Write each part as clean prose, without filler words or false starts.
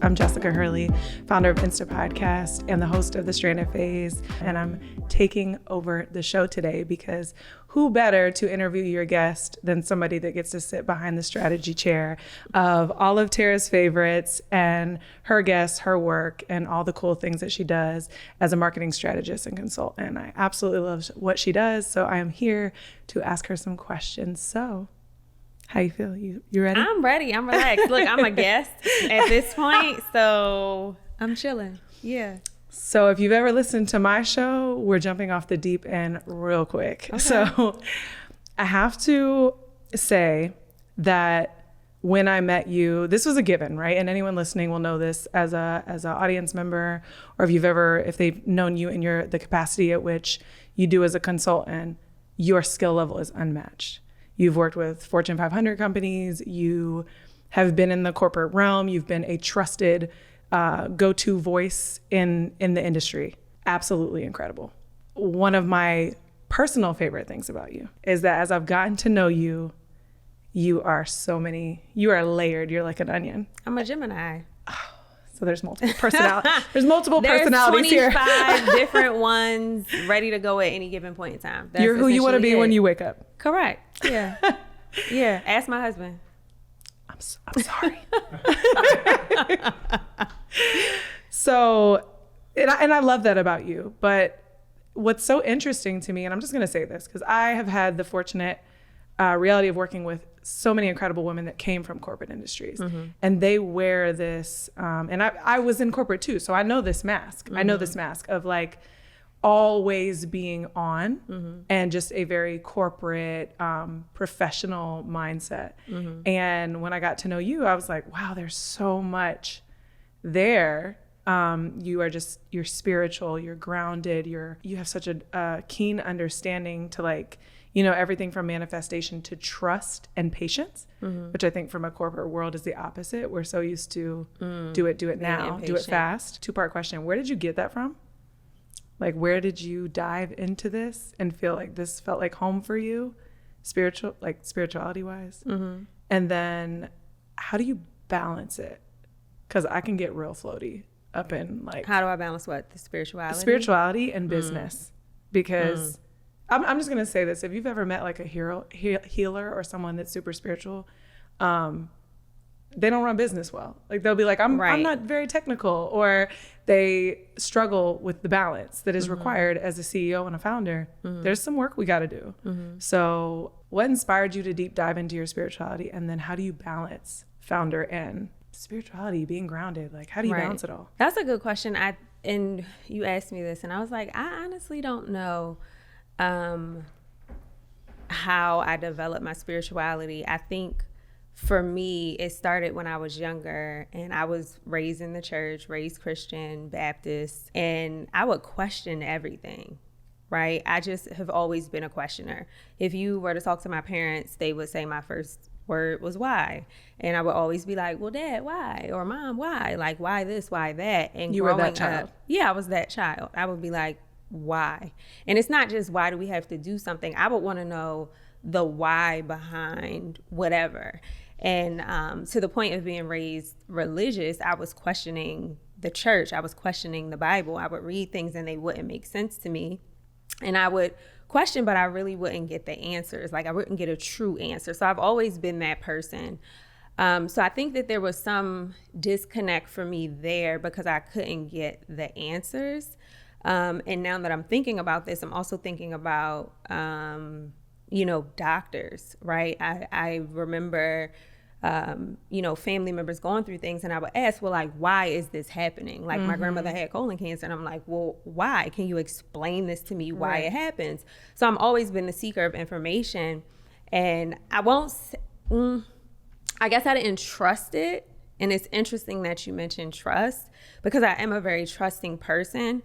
I'm Jessica Hurley, founder of Instapodcasts and the host of The Stranded Phase. And I'm taking over the show today because who better to interview your guest than somebody that gets to sit behind the strategy chair of all of Tara's favorites and her guests, her work, and all the cool things that she does as a marketing strategist and consultant. I absolutely love what she does. So I am here to ask her some questions. So how you feel? You ready? I'm ready. I'm relaxed. Look, I'm a guest at this point, so I'm chilling. Yeah. So if you've ever listened to my show, we're jumping off the deep end real quick. Okay. So I have to say that when I met you, this was a given, right? And anyone listening will know this as an audience member, or if they've known you in the capacity at which you do as a consultant, your skill level is unmatched. You've worked with Fortune 500 companies. You have been in the corporate realm. You've been a trusted go-to voice in the industry. Absolutely incredible. One of my personal favorite things about you is that as I've gotten to know you, you are layered. You're like an onion. I'm a Gemini. So there's multiple personalities. There's personalities here. 25 different ones ready to go at any given point in time. You're who you want to be when you wake up. Correct. Yeah. Yeah. Ask my husband. I'm sorry. So, and I love that about you. But what's so interesting to me, and I'm just going to say this because I have had the fortunate reality of working with so many incredible women that came from corporate industries, and they wear this, and I was in corporate too, so I know this mask. I know this mask of like always being on and just a very corporate, professional mindset. And when I got to know you, I was like, wow, there's so much there. You're spiritual, you're grounded, you have such a keen understanding to like, everything from manifestation to trust and patience, which I think from a corporate world is the opposite. We're so used to do it now, do it fast. Two-part question. Where did you get that from? Like, where did you dive into this and feel like this felt like home for you, spirituality wise? And then how do you balance it? Because I can get real floaty up in like. How do I balance what? The spirituality? Spirituality and business. Because I'm just going to say this. If you've ever met like a healer or someone that's super spiritual, they don't run business well. Like they'll be like, I'm not very technical, or they struggle with the balance that is required as a CEO and a founder. There's some work we got to do. So what inspired you to deep dive into your spirituality? And then how do you balance founder and spirituality, being grounded? Like, how do you balance it all? That's a good question. And you asked me this and I was like, I honestly don't know how I developed my spirituality. I think for me, it started when I was younger and I was raised in the church, raised Christian, Baptist, and I would question everything, right? I just have always been a questioner. If you were to talk to my parents, they would say my first word was why. And I would always be like, well, Dad, why? Or Mom, why? Like, why this, why that? And you were that child? Yeah, I was that child. I would be like, why? And it's not just why do we have to do something. I would want to know the why behind whatever. And to the point of being raised religious, I was questioning the church. I was questioning the Bible. I would read things and they wouldn't make sense to me. And I would question, but I really wouldn't get the answers. Like I wouldn't get a true answer. So I've always been that person. So I think that there was some disconnect for me there because I couldn't get the answers. And now that I'm thinking about this, I'm also thinking about, doctors, right? I remember, family members going through things and I would ask, well, like, why is this happening? Like my grandmother had colon cancer and I'm like, well, why? Can you explain this to me, why it happens? So I'm always been the seeker of information, and I guess I didn't trust it. And it's interesting that you mentioned trust because I am a very trusting person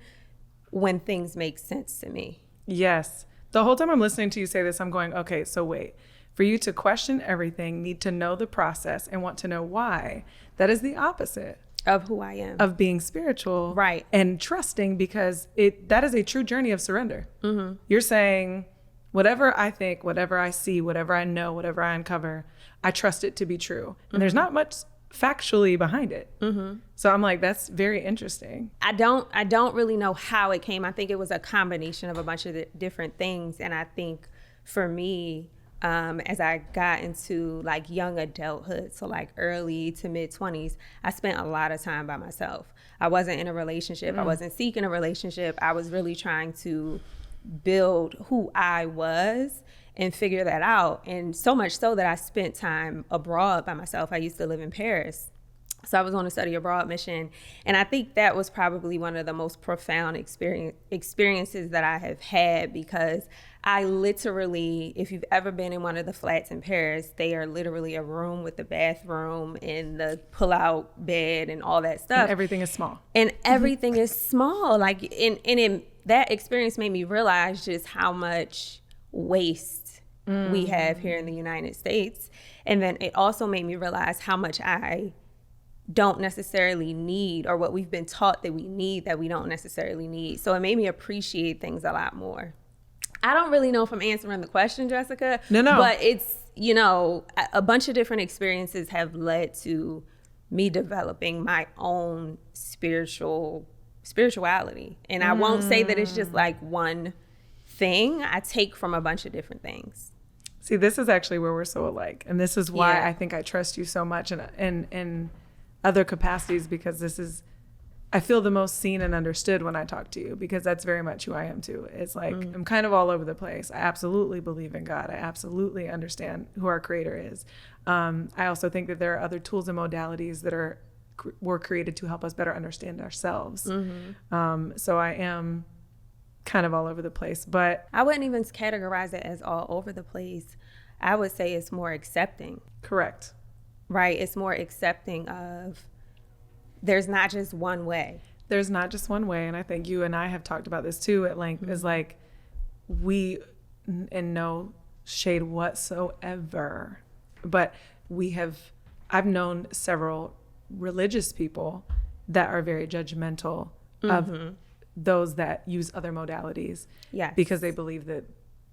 when things make sense to me. Yes. The whole time I'm listening to you say this, I'm going, okay, so wait. For you to question everything, need to know the process and want to know why, that is the opposite of who I am. Of being spiritual. Right. And trusting, because that is a true journey of surrender. You're saying, whatever I think, whatever I see, whatever I know, whatever I uncover, I trust it to be true. And there's not much factually behind it. So I'm like, that's very interesting. I don't really know how it came. I think it was a combination of a bunch of different things. And I think for me, as I got into like young adulthood, so like early to mid 20s, I spent a lot of time by myself. I wasn't in a relationship. I wasn't seeking a relationship. I was really trying to build who I was and figure that out. And so much so that I spent time abroad by myself. I used to live in Paris. So I was on a study abroad mission. And I think that was probably one of the most profound experiences that I have had, because I literally, if you've ever been in one of the flats in Paris, they are literally a room with the bathroom and the pull-out bed and all that stuff. And everything is small. And everything is small. Like, that experience made me realize just how much waste we have here in the United States. And then it also made me realize how much I don't necessarily need, or what we've been taught that we need that we don't necessarily need. So it made me appreciate things a lot more. I don't really know if I'm answering the question, Jessica. No. But it's, you know, a bunch of different experiences have led to me developing my own spirituality. And I won't say that it's just like one thing. I take from a bunch of different things. See, this is actually where we're so alike. And this is why I think I trust you so much in other capacities, because I feel the most seen and understood when I talk to you, because that's very much who I am too. It's like, I'm kind of all over the place. I absolutely believe in God. I absolutely understand who our creator is. I also think that there are other tools and modalities that were created to help us better understand ourselves. So I am kind of all over the place, but I wouldn't even categorize it as all over the place. I would say it's more accepting. Correct. Right? It's more accepting of there's not just one way. There's not just one way. And I think you and I have talked about this too at length, is like, we, in no shade whatsoever, but I've known several religious people that are very judgmental of those that use other modalities, because they believe that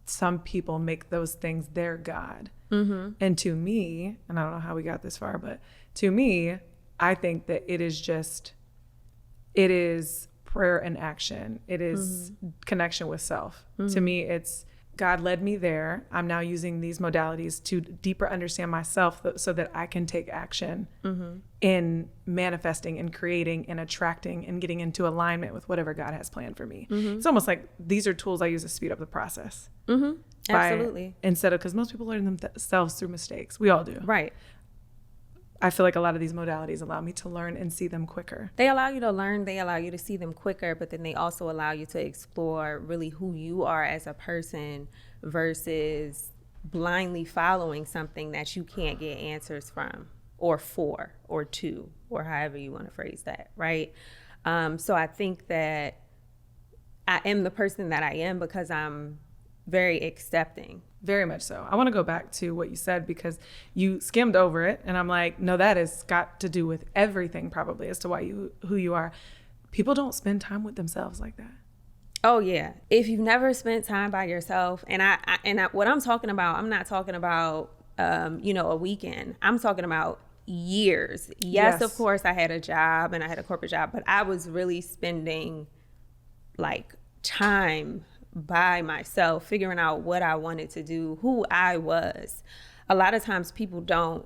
some people make those things their God. And to me, and I don't know how we got this far, but to me, I think that it is prayer and action. It is connection with self. To me, it's God led me there. I'm now using these modalities to deeper understand myself so that I can take action in manifesting and creating and attracting and getting into alignment with whatever God has planned for me. It's almost like these are tools I use to speed up the process. Absolutely. Instead of, because most people learn themselves through mistakes. We all do. Right. I feel like a lot of these modalities allow me to learn and see them quicker. They allow you to learn, they allow you to see them quicker, but then they also allow you to explore really who you are as a person versus blindly following something that you can't get answers from or for or to, or however you want to phrase that, right? So I think that I am the person that I am because I'm very accepting. Very much so. I want to go back to what you said, because you skimmed over it and I'm like, no, that has got to do with everything probably as to why who you are. People don't spend time with themselves like that. Oh yeah. If you've never spent time by yourself, and I what I'm talking about, I'm not talking about a weekend. I'm talking about years. Yes, of course I had a job and I had a corporate job, but I was really spending like time by myself, figuring out what I wanted to do, who I was. A lot of times people don't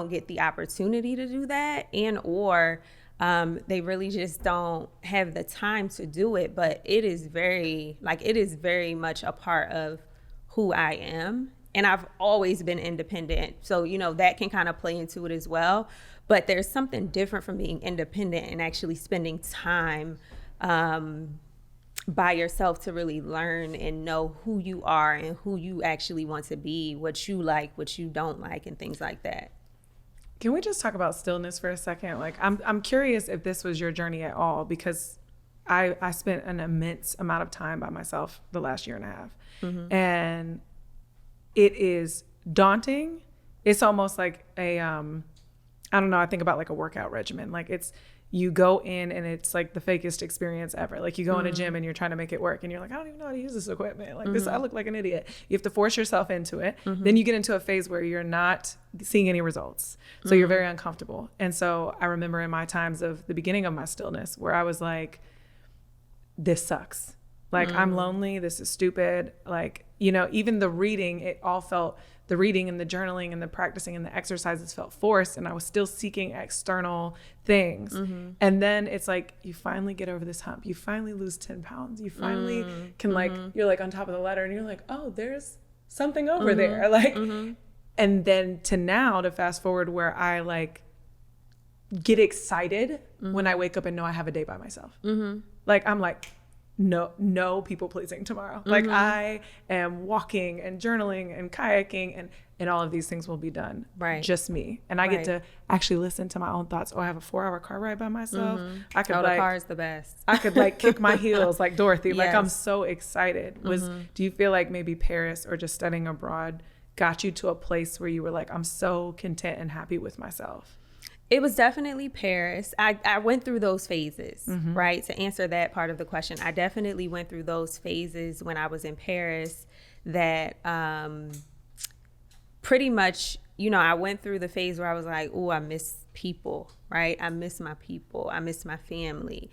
get the opportunity to do that, or they really just don't have the time to do it. But it is very much a part of who I am. And I've always been independent. So, that can kind of play into it as well. But there's something different from being independent and actually spending time by yourself to really learn and know who you are and who you actually want to be, what you like, what you don't like, and things like that. Can we just talk about stillness for a second? Like, I'm curious if this was your journey at all, because I spent an immense amount of time by myself the last year and a half. And it is daunting. It's almost like I don't know, I think about like a workout regimen. Like you go in and it's like the fakest experience ever. Like you go in a gym and you're trying to make it work and you're like, I don't even know how to use this equipment. Like this, I look like an idiot. You have to force yourself into it. Then you get into a phase where you're not seeing any results. So you're very uncomfortable. And so I remember in my times of the beginning of my stillness where I was like, this sucks. Like I'm lonely. This is stupid. Like, you know, even the reading, it all felt, the reading and the journaling and the practicing and the exercises felt forced, and I was still seeking external things. And then it's like, you finally get over this hump. You finally lose 10 pounds. You finally can like, you're like on top of the ladder and you're like, oh, there's something over there. Like, and then to now to fast forward where I like get excited when I wake up and know I have a day by myself. Like, I'm like, no people pleasing tomorrow. Like I am walking and journaling and kayaking and all of these things will be done. Right. Just me. And I get to actually listen to my own thoughts. Oh, I have a 4-hour car ride by myself. I could the car is the best. I could like kick my heels like Dorothy. Yes. Like I'm so excited. Do you feel like maybe Paris or just studying abroad got you to a place where you were like, I'm so content and happy with myself? It was definitely Paris. I went through those phases, right? To answer that part of the question, I definitely went through those phases when I was in Paris that pretty much, you know, I went through the phase where I was like, oh, I miss people, right? I miss my people. I miss my family.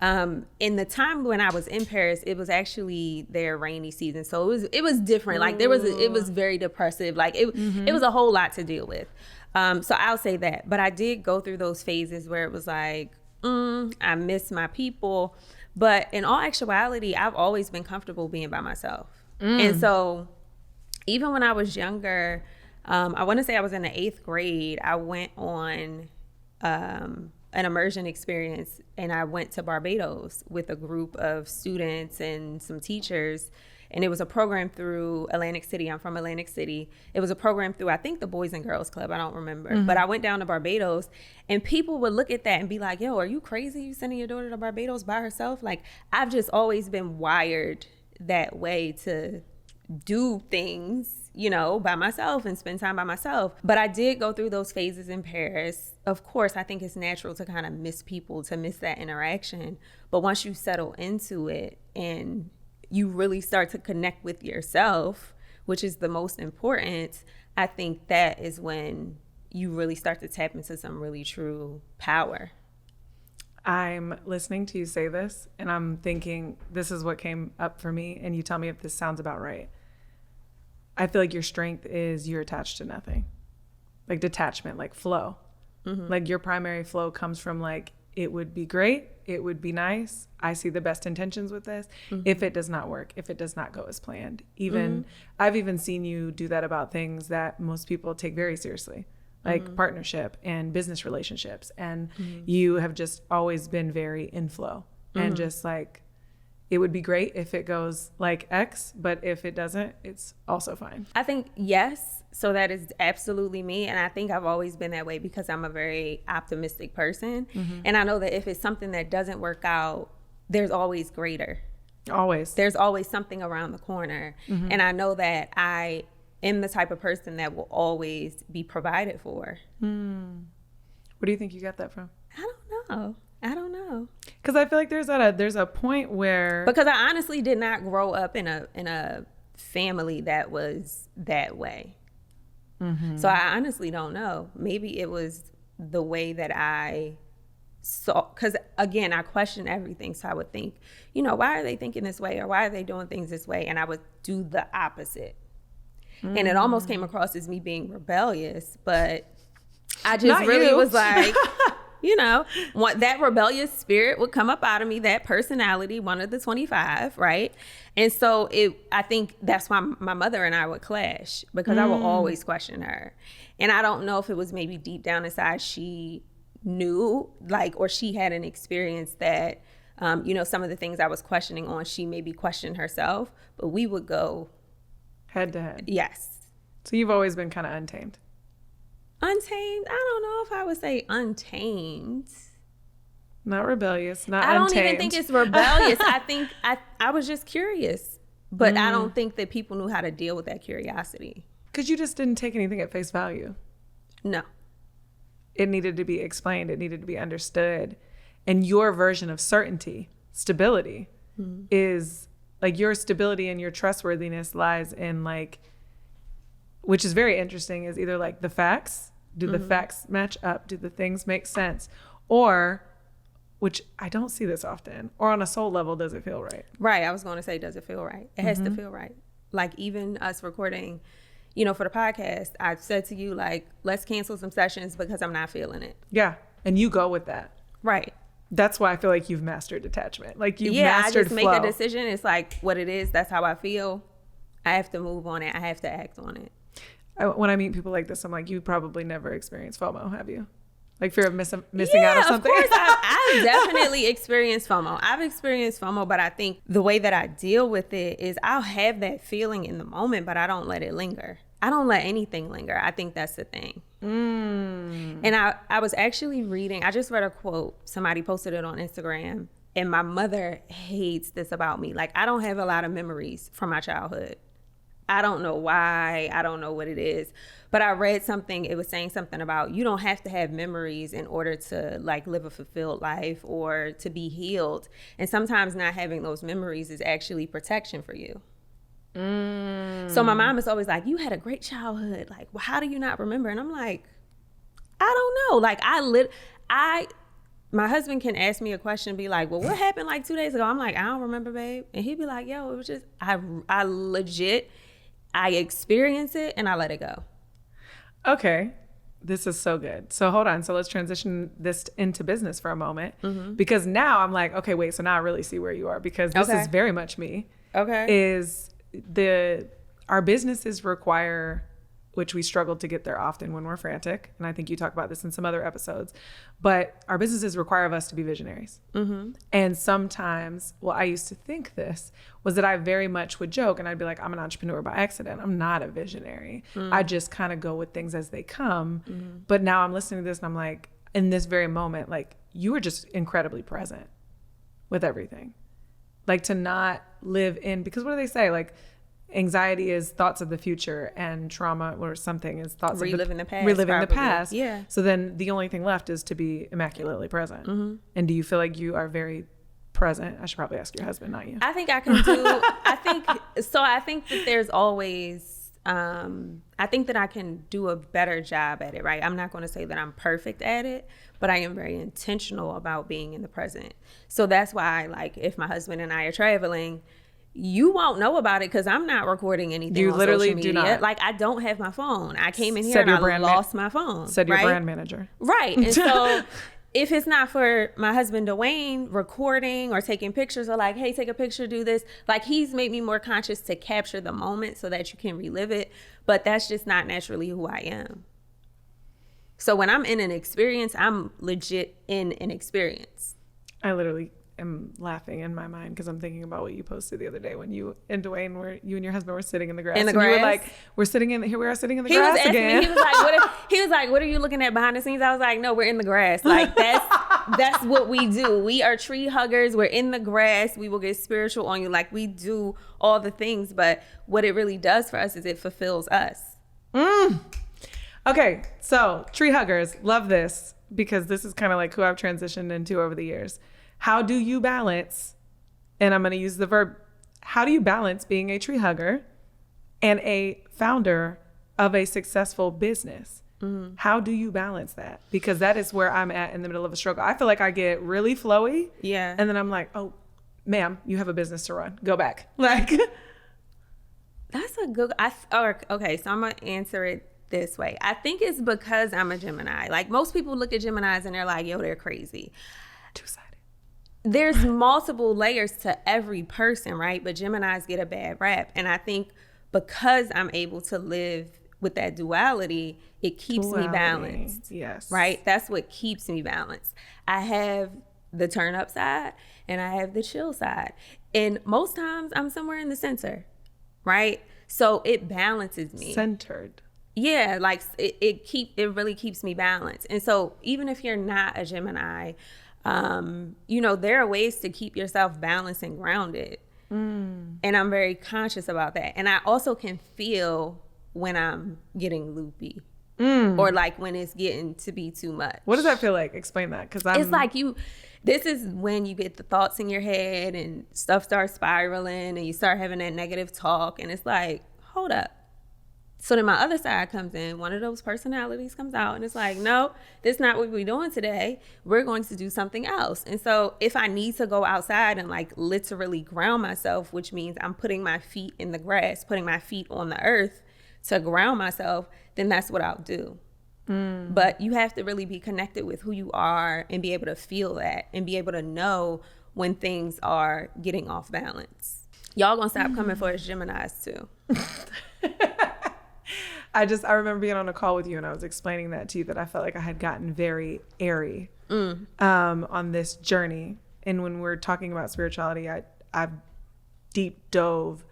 In the time when I was in Paris, it was actually their rainy season. So it was different. Like it was very depressive. Like it was a whole lot to deal with. So I'll say that, but I did go through those phases where it was like, I miss my people. But in all actuality, I've always been comfortable being by myself. And so even when I was younger, I want to say I was in the 8th grade, I went on an immersion experience and I went to Barbados with a group of students and some teachers. And it was a program through Atlantic City. I'm from Atlantic City. It was a program through, I think, the Boys and Girls Club. I don't remember. But I went down to Barbados and people would look at that and be like, yo, are you crazy? You sending your daughter to Barbados by herself? Like, I've just always been wired that way to do things, you know, by myself and spend time by myself. But I did go through those phases in Paris. Of course, I think it's natural to kind of miss people, to miss that interaction. But once you settle into it and you really start to connect with yourself, which is the most important, I think that is when you really start to tap into some really true power. I'm listening to you say this and I'm thinking this is what came up for me, and you tell me if this sounds about right. I feel like your strength is you're attached to nothing. Like detachment, like flow. Like your primary flow comes from like, it would be great. It would be nice. I see the best intentions with this. If it does not work, if it does not go as planned, I've even seen you do that about things that most people take very seriously, like partnership and business relationships. And you have just always been very in flow and just like, it would be great if it goes like X, but if it doesn't, it's also fine. I think yes. So that is absolutely me. And I think I've always been that way because I'm a very optimistic person. And I know that if it's something that doesn't work out, there's always greater. Always. There's always something around the corner. And I know that I am the type of person that will always be provided for. Where do you think you got that from? I don't know. Because I feel like there's a point where, because I honestly did not grow up in a family that was that way. So I honestly don't know. Maybe it was the way that I saw, because again, I question everything. So I would think, you know, why are they thinking this way, or why are they doing things this way? And I would do the opposite. And it almost came across as me being rebellious, but I just really was like, you know, that rebellious spirit would come up out of me, that personality, one of the 25, right? And so I think that's why my mother and I would clash, because I would always question her. And I don't know if it was maybe deep down inside she knew, like, or she had an experience that, you know, some of the things I was questioning on, she maybe questioned herself, but we would go head to head. Yes. So you've always been kind of untamed. Untamed? I don't know if I would say untamed. Not rebellious, not untamed. I untamed. don't even think it's rebellious. I think I was just curious, but I don't think that people knew how to deal with that curiosity. Because you just didn't take anything at face value. No. It needed to be explained. It needed to be understood. And your version of certainty, stability, is like your stability and your trustworthiness lies in like, which is very interesting, is either like the facts, do the facts match up? Do the things make sense? Or, which I don't see this often, or on a soul level, does it feel right? Right. I was going to say, does it feel right? It has to feel right. Like even us recording, you know, for the podcast, I've said to you, like, let's cancel some sessions because I'm not feeling it. Yeah. And you go with that. Right. That's why I feel like you've mastered detachment. Like you've mastered flow. I just make a decision. It's like what it is. That's how I feel. I have to move on it. I have to act on it. When I meet people like this, I'm like, you probably never experienced FOMO, have you? Like fear of missing out on something? Of course. I've definitely experienced FOMO. I've experienced FOMO, but I think the way that I deal with it is I'll have that feeling in the moment, but I don't let it linger. I don't let anything linger. I think that's the thing. And I was actually reading, I just read a quote. Somebody posted it on Instagram, and my mother hates this about me. Like, I don't have a lot of memories from my childhood. I don't know why. I don't know what it is. But I read something. It was saying something about you don't have to have memories in order to like live a fulfilled life or to be healed. And sometimes not having those memories is actually protection for you. So my mom is always like, you had a great childhood. Like, well, how do you not remember? And I'm like, I don't know. Like my husband can ask me a question and be like, well, what happened like 2 days ago? I'm like, I don't remember, babe. And he'd be like, yo, it was just, I legit, I experience it and I let it go. Okay. This is so good. So hold on. So let's transition this into business for a moment, because now I'm like, okay, wait. So now I really see where you are, because this is very much me. Okay. Our businesses require, which we struggle to get there often when we're frantic. And I think you talk about this in some other episodes, but our businesses require of us to be visionaries. And sometimes, well, I used to think this was that I very much would joke and I'd be like, I'm an entrepreneur by accident. I'm not a visionary. I just kind of go with things as they come. But now I'm listening to this and I'm like, in this very moment, like you were just incredibly present with everything. Like to not live in, because what do they say? Like anxiety is thoughts of the future and trauma or something is thoughts reliving the past. Reliving the past. Yeah. So then the only thing left is to be immaculately present. And do you feel like you are very present? I should probably ask your husband, not you. I think I can do, I think that there's always, I think that I can do a better job at it, right? I'm not going to say that I'm perfect at it, but I am very intentional about being in the present. So that's why, like, if my husband and I are traveling, you won't know about it because I'm not recording anything on social media. Do not. Like, I don't have my phone. I came in here and I lost my phone. Said your brand manager. Right. And so if it's not for my husband, Dwayne, recording or taking pictures or like, hey, take a picture, do this. Like, he's made me more conscious to capture the moment so that you can relive it. But that's just not naturally who I am. So when I'm in an experience, I'm legit in an experience. I literally am laughing in my mind because I'm thinking about what you posted the other day when you and Dwayne you and your husband were sitting in the grass. In the grass. You were like, here we are sitting in the grass again. He was like, what are you looking at behind the scenes? I was like, no, we're in the grass. Like that's what we do. We are tree huggers. We're in the grass. We will get spiritual on you. Like we do all the things, but what it really does for us is it fulfills us. Okay, so tree huggers, love this because this is kind of like who I've transitioned into over the years. How do you balance, and I'm going to use the verb, how do you balance being a tree hugger and a founder of a successful business? How do you balance that? Because that is where I'm at in the middle of a struggle. I feel like I get really flowy. Yeah. And then I'm like, oh, ma'am, you have a business to run. Go back. Like, that's a good, okay, so I'm going to answer it this way. I think it's because I'm a Gemini. Like most people look at Geminis and they're like, yo, they're crazy. Two-sided. There's multiple layers to every person, right? But Geminis get a bad rap. And I think because I'm able to live with that duality, it keeps me balanced. Yes. Right? That's what keeps me balanced. I have the turn up side and I have the chill side. And most times I'm somewhere in the center, right? So it balances me. Centered. Yeah, like it really keeps me balanced. And so even if you're not a Gemini, there are ways to keep yourself balanced and grounded. And I'm very conscious about that. And I also can feel when I'm getting loopy or like when it's getting to be too much. What does that feel like? Explain that. Because it's like This is when you get the thoughts in your head and stuff starts spiraling and you start having that negative talk. And it's like, hold up. So then my other side comes in. One of those personalities comes out and it's like, no, this is not what we're doing today. We're going to do something else. And so if I need to go outside and like literally ground myself, which means I'm putting my feet in the grass, putting my feet on the earth to ground myself, then that's what I'll do. But you have to really be connected with who you are and be able to feel that and be able to know when things are getting off balance. Y'all gonna stop coming for us Geminis too. I remember being on a call with you and I was explaining that to you, that I felt like I had gotten very airy on this journey. And when we're talking about spirituality, I've deep dove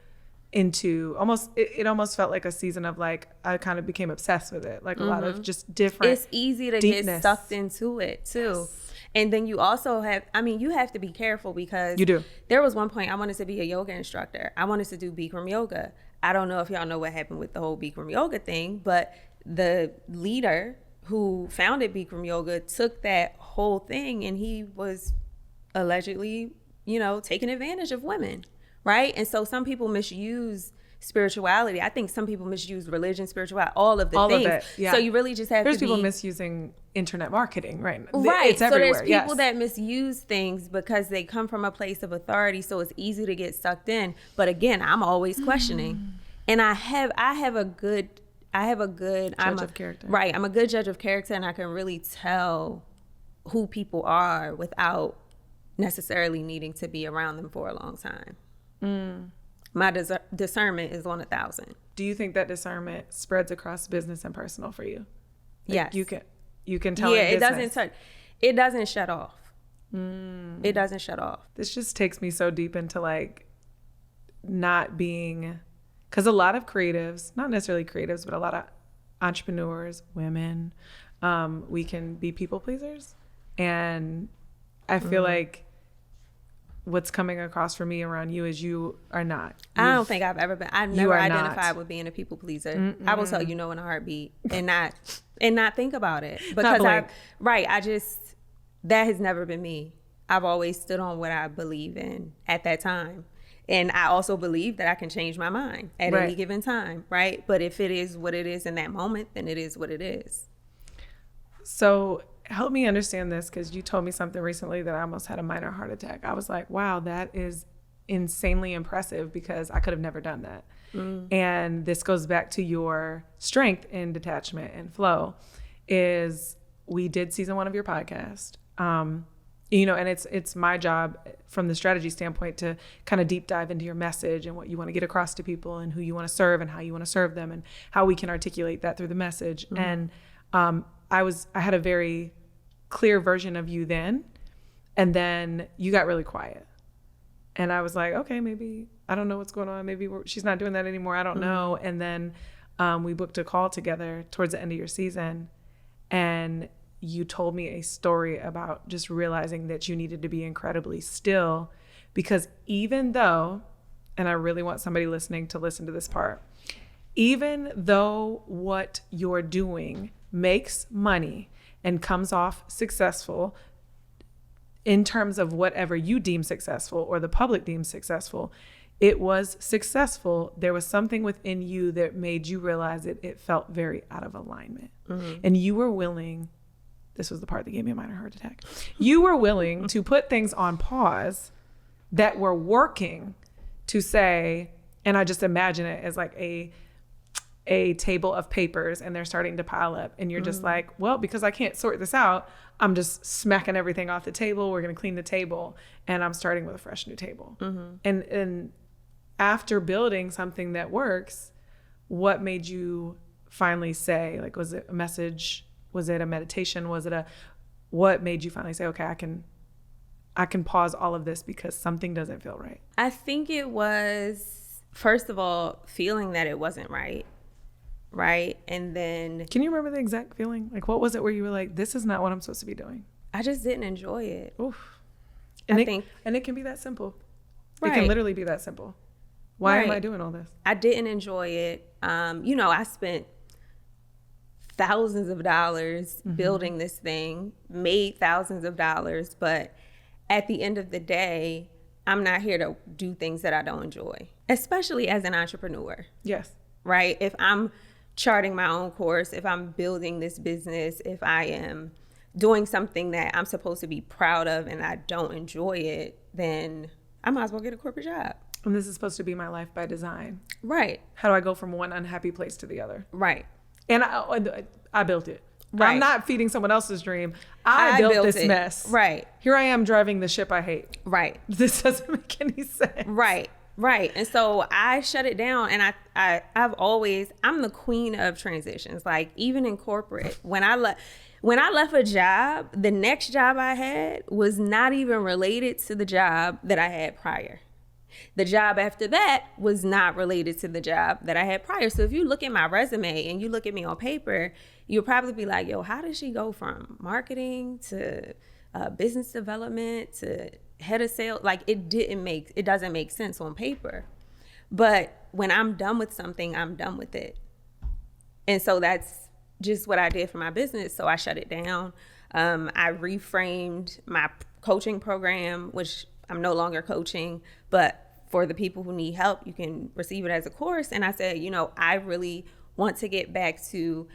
into it almost felt like a season of like, I kind of became obsessed with it. Like a lot of just different It's easy to deepness. get sucked into it too. Yes. And then you also you have to be careful because you do. There was one point I wanted to be a yoga instructor. I wanted to do Bikram yoga. I don't know if y'all know what happened with the whole Bikram yoga thing, but the leader who founded Bikram yoga took that whole thing and he was allegedly, taking advantage of women. Right? And so some people misuse spirituality. I think some people misuse religion, spirituality, all of things. Of it, yeah. So you really just have There's people misusing internet marketing, right? Right. So there's people that misuse things because they come from a place of authority. So it's easy to get sucked in. But again, I'm always questioning. And I have a good judge of character. Right. I'm a good judge of character and I can really tell who people are without necessarily needing to be around them for a long time. My discernment is 1,000. Do you think that discernment spreads across business and personal for you? Like yes. You can tell. Yeah, it doesn't shut off. It doesn't shut off. This just takes me so deep into like not being, because a lot of creatives, not necessarily creatives, but a lot of entrepreneurs, women, we can be people pleasers, and I feel like what's coming across for me around you is you are not. I don't think I've ever been. I've never identified with being a people pleaser. I will tell you no in a heartbeat and not think about it because that has never been me. I've always stood on what I believe in at that time. And I also believe that I can change my mind at any given time, right? But if it is what it is in that moment, then it is what it is. So help me understand this, because you told me something recently that I almost had a minor heart attack. I was like, wow, that is insanely impressive, because I could have never done that. And this goes back to your strength in detachment and flow. Is we did season 1 of your podcast. And it's my job from the strategy standpoint to kind of deep dive into your message and what you want to get across to people and who you want to serve and how you want to serve them and how we can articulate that through the message. And I had a very clear version of you then, and then you got really quiet. And I was like, okay, maybe, I don't know what's going on. Maybe she's not doing that anymore. I don't know. And then we booked a call together towards the end of your season, and you told me a story about just realizing that you needed to be incredibly still, because even though, and I really want somebody listening to listen to this part, even though what you're doing makes money and comes off successful in terms of whatever you deem successful or the public deems successful, it was successful. There was something within you that made you realize it felt very out of alignment. And you were willing, this was the part that gave me a minor heart attack. You were willing to put things on pause that were working to say, and I just imagine it as like a table of papers and they're starting to pile up, and you're just like, well, because I can't sort this out, I'm just smacking everything off the table. We're going to clean the table, and I'm starting with a fresh new table. And after building something that works, what made you finally say, like, was it a message? Was it a meditation? What made you finally say, okay, I can pause all of this because something doesn't feel right? I think it was, first of all, feeling that it wasn't right. Right. And then, can you remember the exact feeling? Like, what was it where you were like, this is not what I'm supposed to be doing? I just didn't enjoy it. Oof. And it can be that simple. Right. It can literally be that simple. Why am I doing all this? I didn't enjoy it. I spent thousands of dollars building this thing, made thousands of dollars, but at the end of the day, I'm not here to do things that I don't enjoy, especially as an entrepreneur. Yes. Right? If I'm charting my own course, if I'm building this business, if I am doing something that I'm supposed to be proud of and I don't enjoy it, then I might as well get a corporate job. And this is supposed to be my life by design. Right. How do I go from one unhappy place to the other? Right. And I built it. Right. I'm not feeding someone else's dream. I built this mess. Right. Here I am driving the ship I hate. Right. This doesn't make any sense. Right. Right. And so I shut it down, and I'm the queen of transitions. Like, even in corporate, when I left a job, the next job I had was not even related to the job that I had prior. The job after that was not related to the job that I had prior. So if you look at my resume and you look at me on paper, you'll probably be like, yo, how did she go from marketing to business development to head of sales? Like, it doesn't make sense on paper. But when I'm done with something, I'm done with it. And so that's just what I did for my business. So I shut it down. I reframed my coaching program, which I'm no longer coaching, but for the people who need help, you can receive it as a course. And I said, I really want to get back to,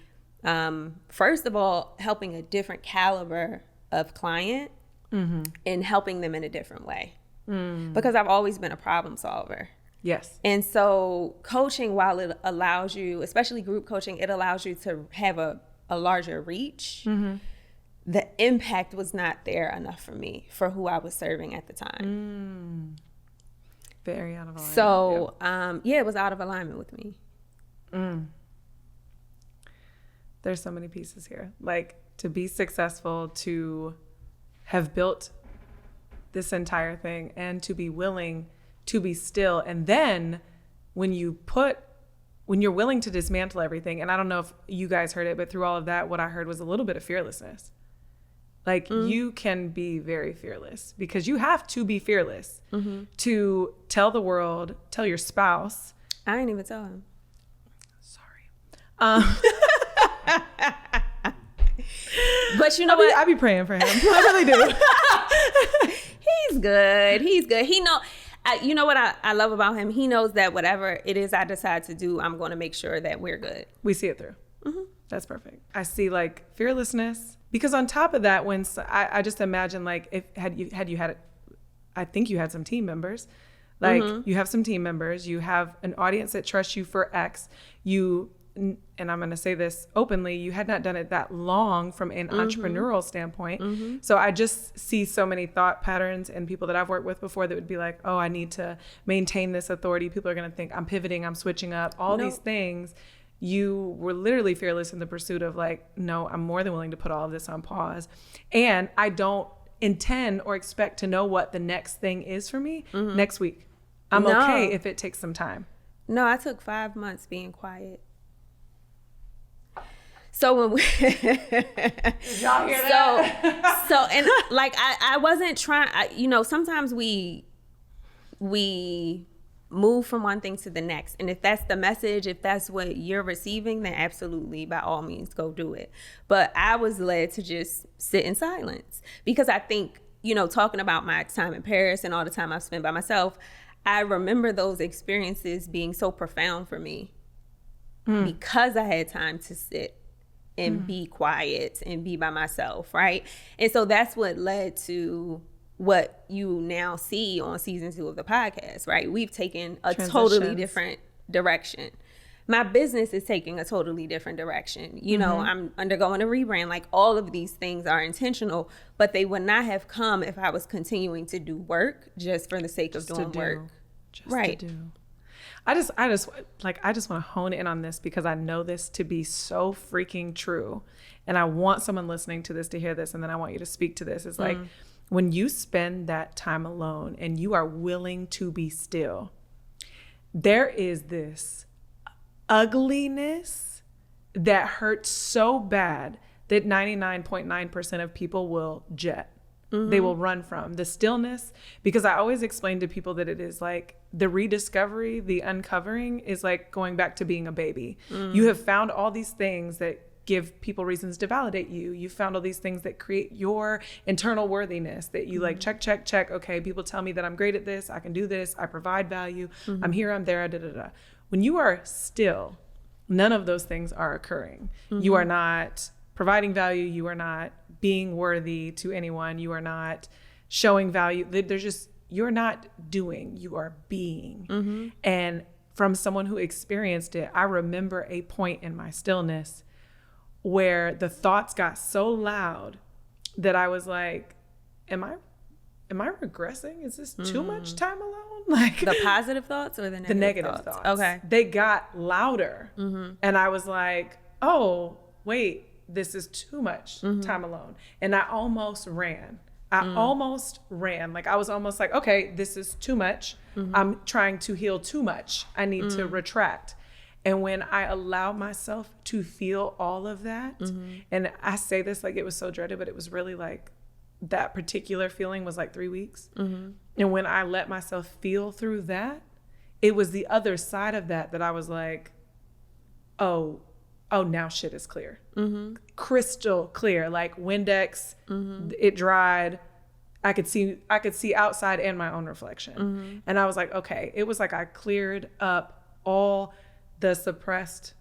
first of all, helping a different caliber of client and helping them in a different way. Because I've always been a problem solver. Yes. And so coaching, while it allows you, especially group coaching, it allows you to have a larger reach. The impact was not there enough for me for who I was serving at the time. Very out of alignment. So, it was out of alignment with me. There's so many pieces here. Like, to be successful, to have built this entire thing, and to be willing to be still. And then when you're willing to dismantle everything, and I don't know if you guys heard it, but through all of that, what I heard was a little bit of fearlessness. Like, you can be very fearless, because you have to be fearless to tell the world, tell your spouse. I didn't even tell him. Sorry. But you know what? I be praying for him. I really do. He's good. He know. You know what I love about him? He knows that whatever it is I decide to do, I'm going to make sure that we're good. We see it through. That's perfect. I see, like, fearlessness, because on top of that, when I just imagine, like, if had you had it, I think you had some team members, like you have some team members, you have an audience that trusts you for X, and I'm going to say this openly, you had not done it that long from an entrepreneurial standpoint. So I just see so many thought patterns and people that I've worked with before that would be like, oh, I need to maintain this authority. People are going to think I'm pivoting, I'm switching up, all these things. You were literally fearless in the pursuit of, like, no, I'm more than willing to put all of this on pause. And I don't intend or expect to know what the next thing is for me next week. I'm okay if it takes some time. No, I took 5 months being quiet. So when we Did y'all hear that? So and like I wasn't trying, sometimes we move from one thing to the next. And if that's the message, if that's what you're receiving, then absolutely, by all means, go do it. But I was led to just sit in silence, because I think, talking about my time in Paris and all the time I've spent by myself, I remember those experiences being so profound for me because I had time to sit and be quiet and be by myself, right? And so that's what led to what you now see on season 2 of the podcast, right? We've taken a totally different direction. My business is taking a totally different direction. I'm undergoing a rebrand. Like, all of these things are intentional, but they would not have come if I was continuing to do work just for the sake of doing work. Right. To do. I just want to hone in on this, because I know this to be so freaking true. And I want someone listening to this to hear this. And then I want you to speak to this. It's like, when you spend that time alone and you are willing to be still, there is this ugliness that hurts so bad that 99.9% of people will jet. They will run from the stillness, because I always explain to people that it is like the rediscovery, the uncovering is like going back to being a baby. You have found all these things that give people reasons to validate you. You found all these things that create your internal worthiness that you like check. Okay, people tell me that I'm great at this. I can do this. I provide value. I'm here, I'm there, da, da, da. When you are still, none of those things are occurring. You are not providing value. You are not being worthy to anyone. You are not showing value. There's just, you're not doing, you are being. And from someone who experienced it, I remember a point in my stillness where the thoughts got so loud that I was like, am I regressing? Is this too much time alone? Like the positive thoughts or the negative thoughts? Okay. They got louder. And I was like, oh, wait, this is too much time alone. And I almost ran. Like I was almost like, okay, this is too much. I'm trying to heal too much. I need to retract. And when I allowed myself to feel all of that, and I say this like it was so dreaded, but it was really like that particular feeling was like 3 weeks. And when I let myself feel through that, it was the other side of that I was like, oh, now shit is clear. Crystal clear, like Windex, it dried. I could see outside and my own reflection. And I was like, okay, it was like I cleared up all the suppressed,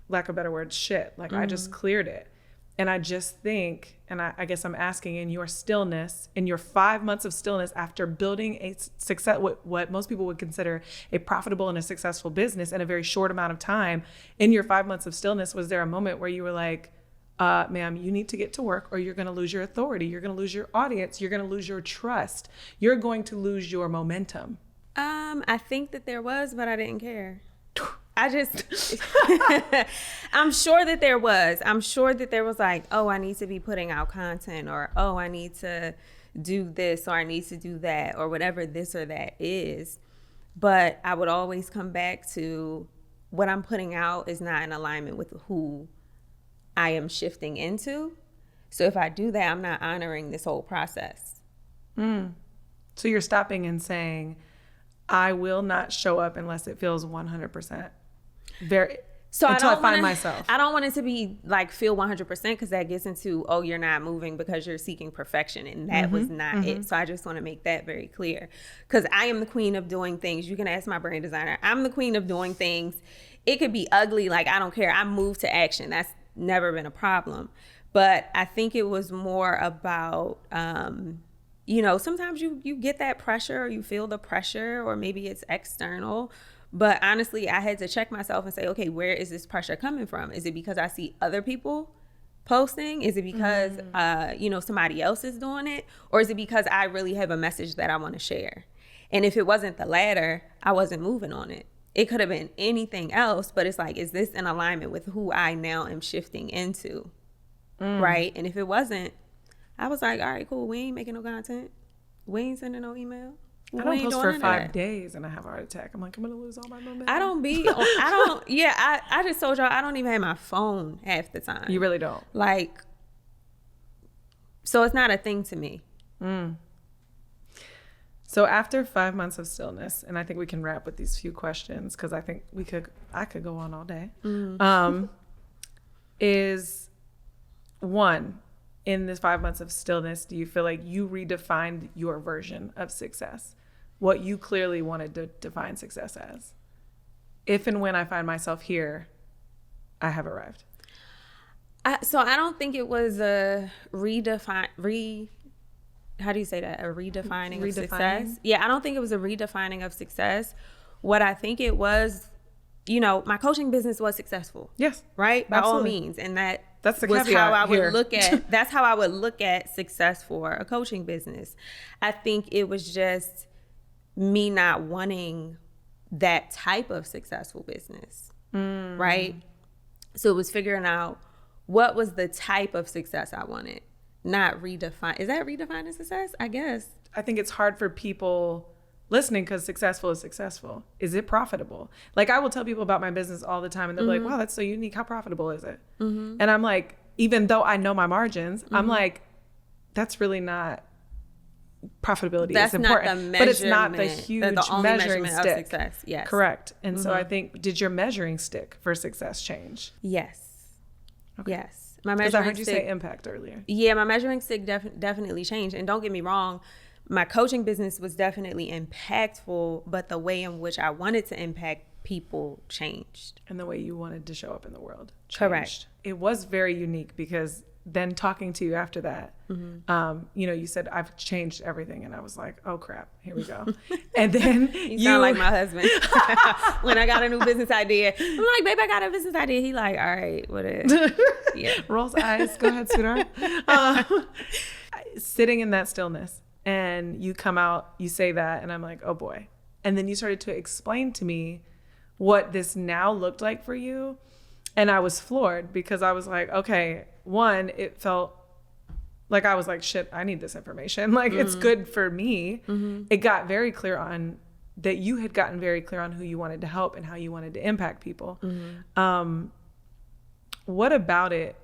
lack of a better word, shit. Like I just cleared it. And I just think, and I guess I'm asking, in your stillness, in your 5 months of stillness after building a success, what most people would consider a profitable and a successful business in a very short amount of time, in your 5 months of stillness, was there a moment where you were like, ma'am, you need to get to work or you're going to lose your authority. You're going to lose your audience. You're going to lose your trust. You're going to lose your momentum. I think that there was, but I didn't care. I'm sure that there was. I'm sure that there was like, oh, I need to be putting out content, or, oh, I need to do this, or I need to do that, or whatever this or that is. But I would always come back to what I'm putting out is not in alignment with who I am shifting into. So if I do that, I'm not honoring this whole process. So you're stopping and saying, I will not show up unless it feels 100%. Until I find myself. I don't want it to be like feel 100% because that gets into, oh, you're not moving because you're seeking perfection. And that was not it. So I just want to make that very clear, because I am the queen of doing things. You can ask my brand designer. I'm the queen of doing things. It could be ugly. Like, I don't care. I move to action. That's never been a problem. But I think it was more about, sometimes you get that pressure, or you feel the pressure, or maybe it's external. But honestly, I had to check myself and say, okay, where is this pressure coming from? Is it because I see other people posting? Is it because, somebody else is doing it? Or is it because I really have a message that I want to share? And if it wasn't the latter, I wasn't moving on it. It could have been anything else, but it's like, is this in alignment with who I now am shifting into? Right? And if it wasn't, I was like, all right, cool. We ain't making no content. We ain't sending no email. I don't post for 5 days and I have a heart attack. I'm like, I'm going to lose all my momentum. I just told y'all, I don't even have my phone half the time. You really don't? Like, so it's not a thing to me. So after 5 months of stillness, and I think we can wrap with these few questions because I think I could go on all day, is one, in this 5 months of stillness, do you feel like you redefined your version of success? What you clearly wanted to define success as? If and when I find myself here, I have arrived. So I don't think it was a redefining of success. Yeah, I don't think it was a redefining of success. What I think it was, my coaching business was successful. Yes. Right? By all means. And that's the was how I would look at that's how I would look at success for a coaching business. I think it was just me not wanting that type of successful business. Right? So it was figuring out what was the type of success I wanted. Not redefine. Is that redefining success? I guess. I think it's hard for people listening because successful is successful. Is it profitable? Like, I will tell people about my business all the time and they're like, wow, that's so unique. How profitable is it? And I'm like, even though I know my margins, I'm like, that's really not profitability. That's is important, not the measurement, but it's not the huge the only measuring measurement stick. Of success. Yes. Correct. And so I think, did your measuring stick for success change? Yes. Okay. Yes. My Because I measuring heard you say impact earlier. Yeah, my measuring stick definitely changed. And don't get me wrong, my coaching business was definitely impactful, but the way in which I wanted to impact people changed. And the way you wanted to show up in the world changed. Correct. It was very unique because then talking to you after that, you said, I've changed everything. And I was like, oh crap, here we go. And then you sound like my husband. When I got a new business idea, I'm like, babe, I got a business idea. He like, all right, what is yeah. Rolls eyes. Go ahead, sweetheart. Sitting in that stillness and you come out, you say that, and I'm like, oh boy. And then you started to explain to me what this now looked like for you. And I was floored because I was like, okay, one, it felt like I was like, shit, I need this information. Like, it's good for me. It got very clear on that you had gotten very clear on who you wanted to help and how you wanted to impact people. What about it?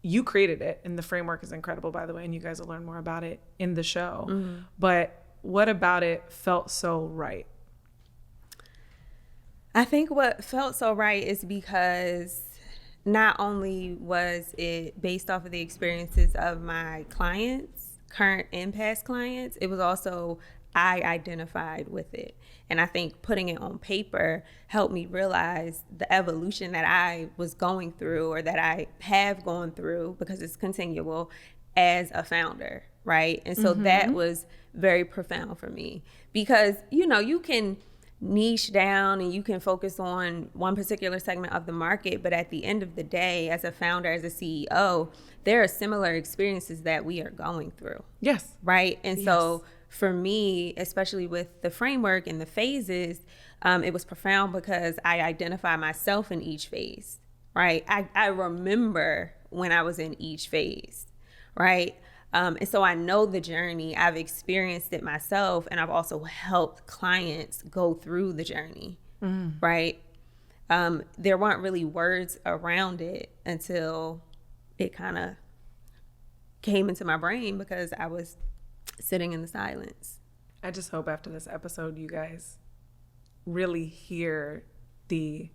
You created it, and the framework is incredible, by the way, and you guys will learn more about it in the show. But what about it felt so right? I think what felt so right is because not only was it based off of the experiences of my clients, current and past clients, it was also I identified with it. And I think putting it on paper helped me realize the evolution that I was going through, or that I have gone through, because it's continual, as a founder, right? And so that was very profound for me, because, you can niche down and you can focus on one particular segment of the market, but at the end of the day, as a founder, as a CEO, there are similar experiences that we are going through. Yes. Right. And so for me, especially with the framework and the phases, it was profound because I identify myself in each phase. Right. I remember when I was in each phase. Right. And so I know the journey. I've experienced it myself, and I've also helped clients go through the journey, right? There weren't really words around it until it kind of came into my brain because I was sitting in the silence. I just hope after this episode, you guys really hear the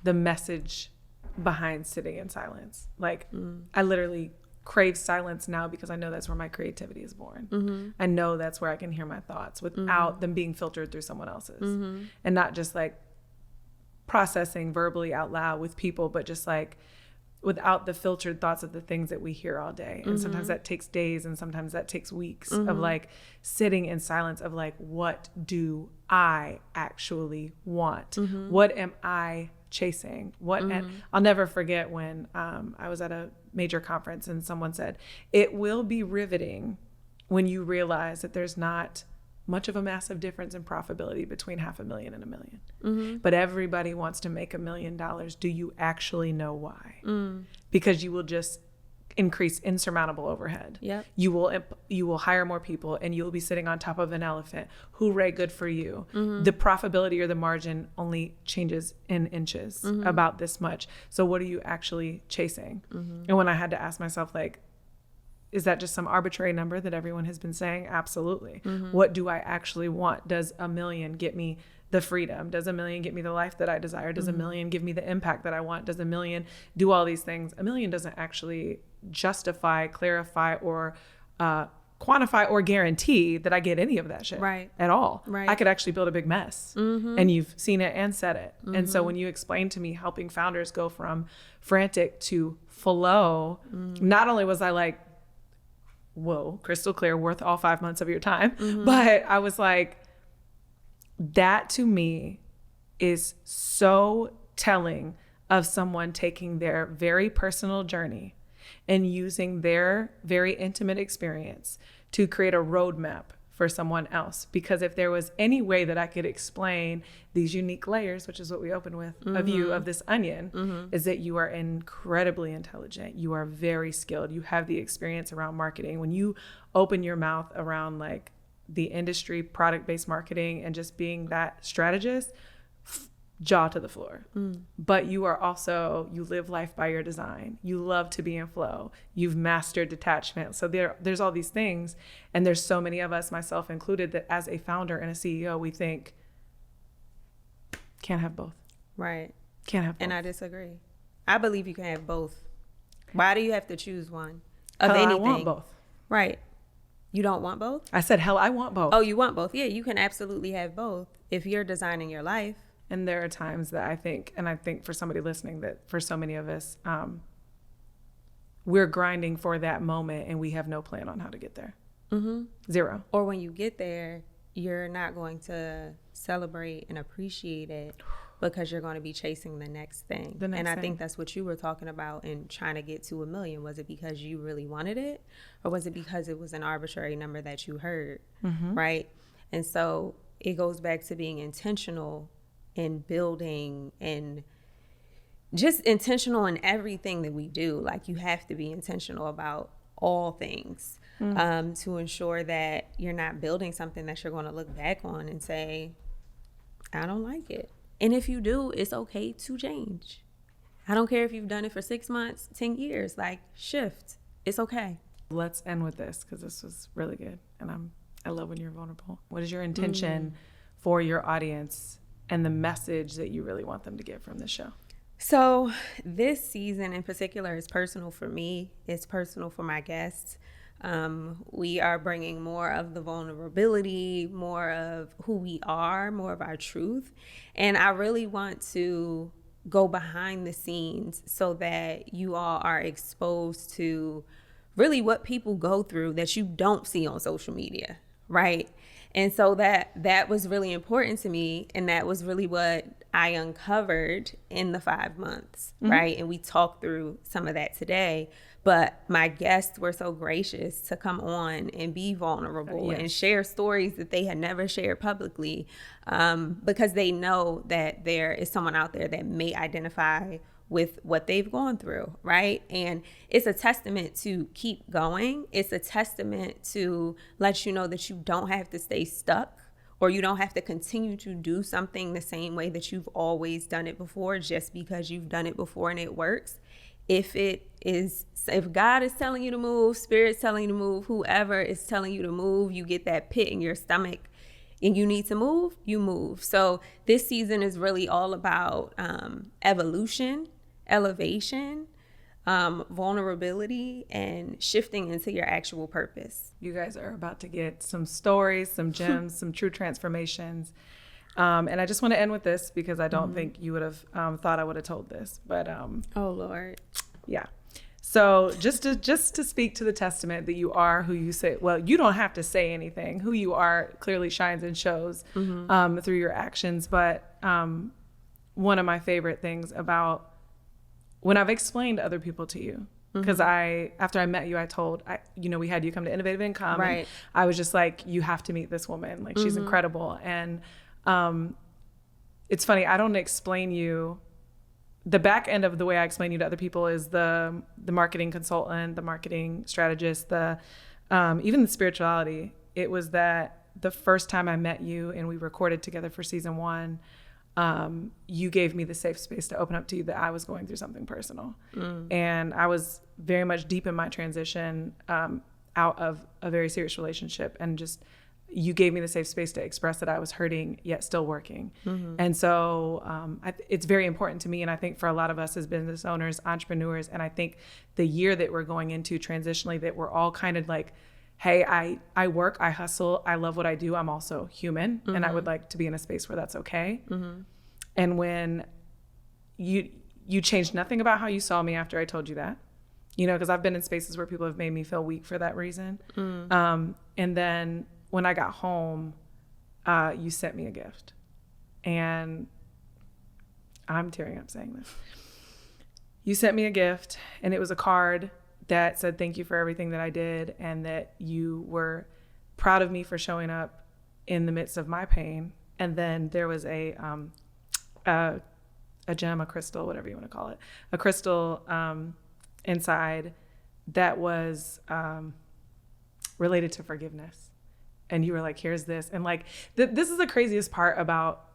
message behind sitting in silence. Like, I literally crave silence now because I know that's where my creativity is born. I know that's where I can hear my thoughts without them being filtered through someone else's, and not just like processing verbally out loud with people, but just like without the filtered thoughts of the things that we hear all day. And sometimes that takes days, and sometimes that takes weeks of like sitting in silence of like, what do I actually want? What am I chasing? I'll never forget when I was at a major conference and someone said, it will be riveting when you realize that there's not much of a massive difference in profitability between $500,000 and $1 million. But everybody wants to make $1 million. Do you actually know why? Because you will just increase insurmountable overhead. Yep. You will hire more people, and you'll be sitting on top of an elephant. Hooray, good for you. The profitability or the margin only changes in inches, about this much. So what are you actually chasing? And when I had to ask myself, like, is that just some arbitrary number that everyone has been saying? Absolutely. What do I actually want? Does $1 million get me the freedom? Does $1 million get me the life that I desire? Does $1 million give me the impact that I want? Does $1 million do all these things? $1 million doesn't actually justify, clarify, or quantify or guarantee that I get any of that shit at all. Right. I could actually build a big mess, and you've seen it and said it. And so when you explain to me helping founders go from frantic to flow, not only was I like, whoa, crystal clear, worth all 5 months of your time, but I was like, that to me is so telling of someone taking their very personal journey and using their very intimate experience to create a roadmap for someone else. Because if there was any way that I could explain these unique layers, which is what we opened with, of you, of this onion, is that you are incredibly intelligent. You are very skilled. You have the experience around marketing. When you open your mouth around like the industry, product-based marketing, and just being that strategist, jaw to the floor. But you are also, you live life by your design. You love to be in flow. You've mastered detachment. So there's all these things. And there's so many of us, myself included, that as a founder and a CEO, we think, can't have both. Right. Can't have both. And I disagree. I believe you can have both. Why do you have to choose one of anything? I want both. Right. You don't want both? I said, hell, I want both. Oh, you want both? Yeah, you can absolutely have both if you're designing your life. And there are times that I think for somebody listening, that for so many of us, we're grinding for that moment and we have no plan on how to get there. Mm-hmm. Zero. Or when you get there, you're not going to celebrate and appreciate it because you're going to be chasing the next thing. I think that's what you were talking about in trying to get to 1 million. Was it because you really wanted it, or was it because it was an arbitrary number that you heard? Mm-hmm. Right? And so it goes back to being intentional in building and just intentional in everything that we do. Like, you have to be intentional about all things to ensure that you're not building something that you're going to look back on and say, I don't like it. And if you do, it's okay to change. I don't care if you've done it for 6 months, 10 years, like, shift. It's okay. Let's end with this, because this was really good. And I love when you're vulnerable. What is your intention for your audience and the message that you really want them to get from this show? So this season in particular is personal for me. It's personal for my guests. We are bringing more of the vulnerability, more of who we are, more of our truth. And I really want to go behind the scenes so that you all are exposed to really what people go through that you don't see on social media, right? And so that was really important to me. And that was really what I uncovered in the 5 months, right? And we talked through some of that today. But my guests were so gracious to come on and be vulnerable and share stories that they had never shared publicly, because they know that there is someone out there that may identify with what they've gone through, right? And it's a testament to keep going. It's a testament to let you know that you don't have to stay stuck, or you don't have to continue to do something the same way that you've always done it before just because you've done it before and it works. If God is telling you to move, Spirit's telling you to move, whoever is telling you to move, you get that pit in your stomach and you need to move, you move. So this season is really all about evolution, elevation, vulnerability, and shifting into your actual purpose. You guys are about to get some stories, some gems, some true transformations. And I just want to end with this because I don't think you would have thought I would have told this, but oh Lord, yeah. So just to speak to the testament that you are who you say. Well, you don't have to say anything. Who you are clearly shines and shows through your actions. But one of my favorite things about when I've explained other people to you, because after I met you, we had you come to Innovative Income, right? And I was just like, you have to meet this woman. Like, she's incredible. And it's funny, I don't explain you. The back end of the way I explain you to other people is the marketing consultant, the marketing strategist, even the spirituality. It was that the first time I met you and we recorded together for season 1, you gave me the safe space to open up to you that I was going through something personal. And I was very much deep in my transition out of a very serious relationship, and just you gave me the safe space to express that I was hurting yet still working. And so it's very important to me, and I think for a lot of us as business owners, entrepreneurs, and I think the year that we're going into transitionally, that we're all kind of like, hey, I work, I hustle, I love what I do, I'm also human, and I would like to be in a space where that's okay. And when you changed nothing about how you saw me after I told you that, because I've been in spaces where people have made me feel weak for that reason. And then when I got home, you sent me a gift. And I'm tearing up saying this. You sent me a gift, and it was a card that said, thank you for everything that I did, and that you were proud of me for showing up in the midst of my pain. And then there was a gem, a crystal, whatever you want to call it, a crystal inside that was related to forgiveness. And you were like, here's this. And like, this is the craziest part about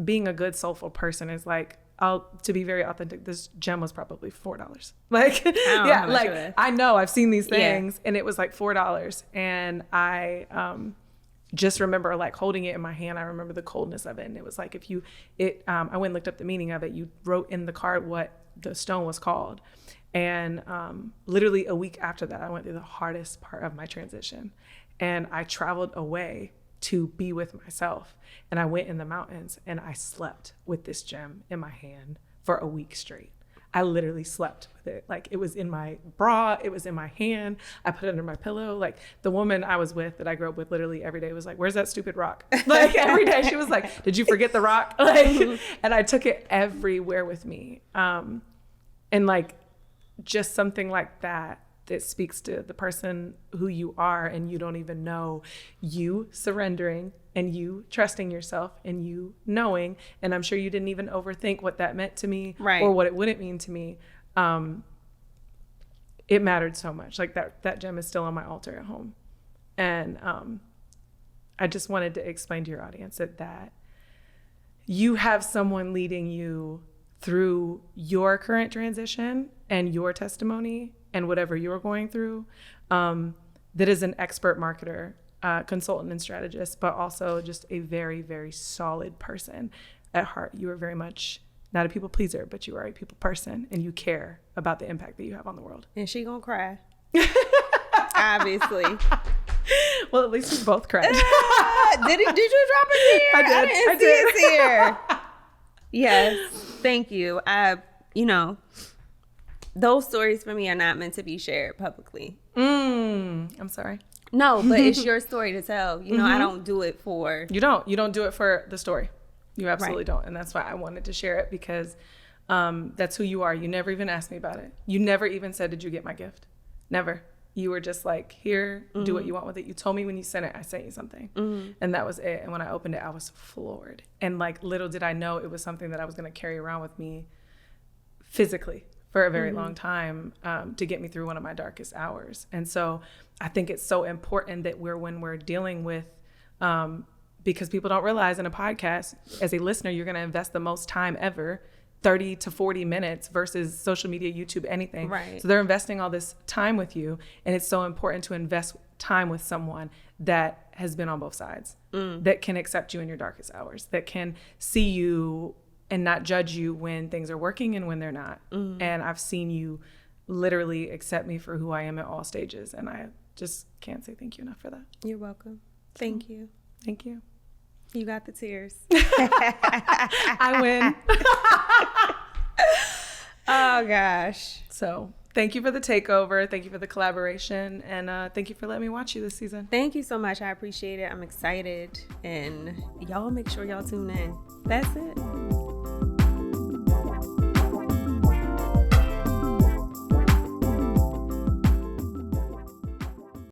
being a good soulful person, is like, to be very authentic, this gem was probably $4. Like, yeah, like I know I've seen these things, and it was like $4. And I just remember like holding it in my hand. I remember the coldness of it. And it was like, I went and looked up the meaning of it. You wrote in the card what the stone was called. And literally a week after that, I went through the hardest part of my transition. And I traveled away to be with myself. And I went in the mountains and I slept with this gem in my hand for a week straight. I literally slept with it. Like, it was in my bra, it was in my hand. I put it under my pillow. Like, the woman I was with that I grew up with literally every day was like, where's that stupid rock? Like, every day she was like, did you forget the rock? Like, and I took it everywhere with me. And like, just something like that speaks to the person who you are, and you don't even know, you surrendering and you trusting yourself and you knowing. And I'm sure you didn't even overthink what that meant to me, right, or what it wouldn't mean to me. It mattered so much. Like, that gem is still on my altar at home. And I just wanted to explain to your audience that you have someone leading you through your current transition and your testimony and whatever you're going through, that is an expert marketer, consultant and strategist, but also just a very, very solid person at heart. You are very much not a people pleaser, but you are a people person, and you care about the impact that you have on the world. And she gonna cry. Obviously. Well, at least we both cried. Did you drop it here? I didn't see it here. Yes. Thank you. Those stories for me are not meant to be shared publicly. I'm sorry. No, but it's your story to tell. I don't do it for... You don't do it for the story. You absolutely don't. And that's why I wanted to share it, because that's who you are. You never even asked me about it. You never even said, did you get my gift? Never. You were just like, here, do what you want with it. You told me when you sent it, I sent you something. And that was it. And when I opened it, I was floored. And like, little did I know it was something that I was going to carry around with me physically for a very long time, to get me through one of my darkest hours. And so I think it's so important that when we're dealing with, because people don't realize in a podcast, as a listener, you're going to invest the most time ever, 30 to 40 minutes versus social media, YouTube, anything. Right. So they're investing all this time with you. And it's so important to invest time with someone that has been on both sides, that can accept you in your darkest hours, that can see you and not judge you when things are working and when they're not. And I've seen you literally accept me for who I am at all stages. And I just can't say thank you enough for that. You're welcome. Thank you. Thank you. You got the tears. I win. Oh, gosh. So thank you for the takeover. Thank you for the collaboration. And thank you for letting me watch you this season. Thank you so much. I appreciate it. I'm excited. And y'all make sure y'all tune in. That's it.